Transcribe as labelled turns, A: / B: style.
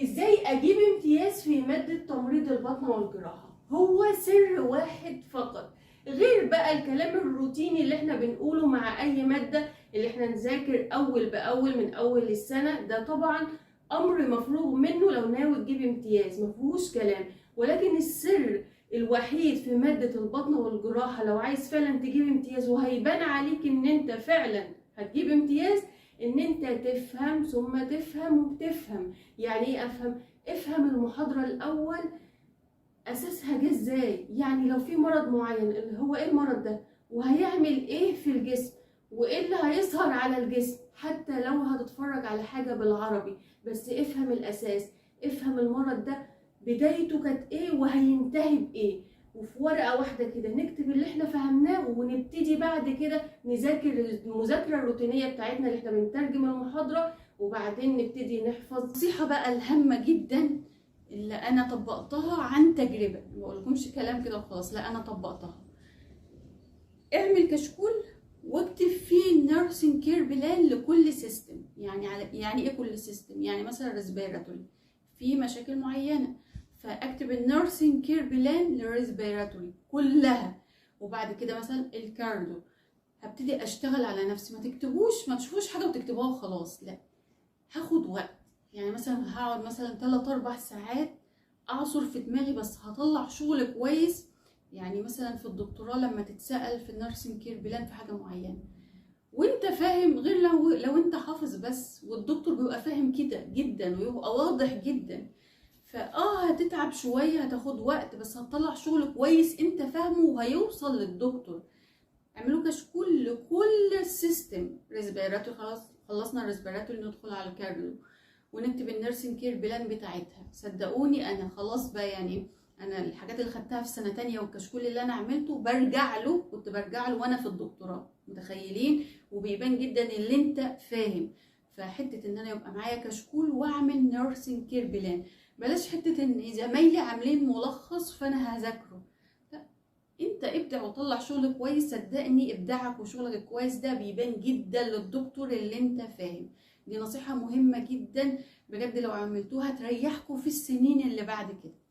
A: ازاي اجيب امتياز في مادة تمريض البطن والجراحة؟ هو سر واحد فقط، غير بقى الكلام الروتيني اللي احنا بنقوله مع اي مادة، اللي احنا نذاكر اول باول من اول السنة. ده طبعا امر مفروغ منه لو ناوي تجيب امتياز، مفيهوش كلام. ولكن السر الوحيد في مادة البطن والجراحة لو عايز فعلا تجيب امتياز وهيبان عليك ان انت فعلا هتجيب امتياز، ان انت تفهم ثم تفهم وتفهم. يعني ايه افهم؟ افهم المحاضرة الاول اساسها جه ازاي، يعني لو في مرض معين اللي هو ايه المرض ده وهيعمل ايه في الجسم وايه اللي هيظهر على الجسم. حتى لو هتتفرج على حاجة بالعربي بس افهم الاساس، افهم المرض ده بدايته كانت ايه وهينتهي بايه. وفي ورقة واحدة كده نكتب اللي احنا فهمناه، ونبتدي بعد كده نذاكر المذاكرة الروتينية بتاعتنا اللي احنا بنترجم المحاضرة، وبعدين نبتدي نحفظ. نصيحة بقى الهامة جدا اللي انا طبقتها عن تجربة، ما بقولكمش كلام كده وخلاص، لا انا طبقتها. اعمل كشكول واكتب فيه النيرسينج كير بلان لكل سيستم. يعني ايه كل سيستم؟ يعني مثلا ريسبيراتوري في مشاكل معينه، فاكتب النيرسينج كير بلان للريسبيراتوري كلها. وبعد كده مثلا الكارديو هبتدي اشتغل على نفسي. ما تشوفوش حاجه وتكتبوها وخلاص، لا، هاخد وقت. يعني مثلا هقعد مثلا 3-4 ساعات اعصر في دماغي، بس هطلع شغل كويس. يعني مثلا في الدكتوراه لما تتسأل في النيرسينج كير بلان في حاجة معينة وانت فاهم، غير لو انت حافظ بس، والدكتور بيبقى فاهم كده جدا ويبقى واضح جدا. هتتعب شوية، هتاخد وقت، بس هتطلع شغل كويس انت فاهمه وهيوصل للدكتور. اعملوا كشكول لكل السيستم. ريسبيراتوري خلاص، خلصنا الريسبيراتوري، ندخل على الكارديو ونكتب النيرسينج كير بلان بتاعتها. صدقوني انا خلاص بقى، يعني انا الحاجات اللي خدتها في سنه تانية والكشكول اللي انا عملته كنت برجع له وانا في الدكتوراه، متخيلين؟ وبيبان جدا اللي انت فاهم. فحته ان انا يبقى معايا كشكول واعمل نيرسينج كير بلان، بلاش حته ان زمايلي عاملين ملخص فانا هذاكره. لا، انت ابدع وطلع شغل كويس. صدقني ابداعك وشغلك الكويس ده بيبان جدا للدكتور اللي انت فاهم. دي نصيحة مهمة جدا بجد، لو عملتوها تريحكم في السنين اللي بعد كده.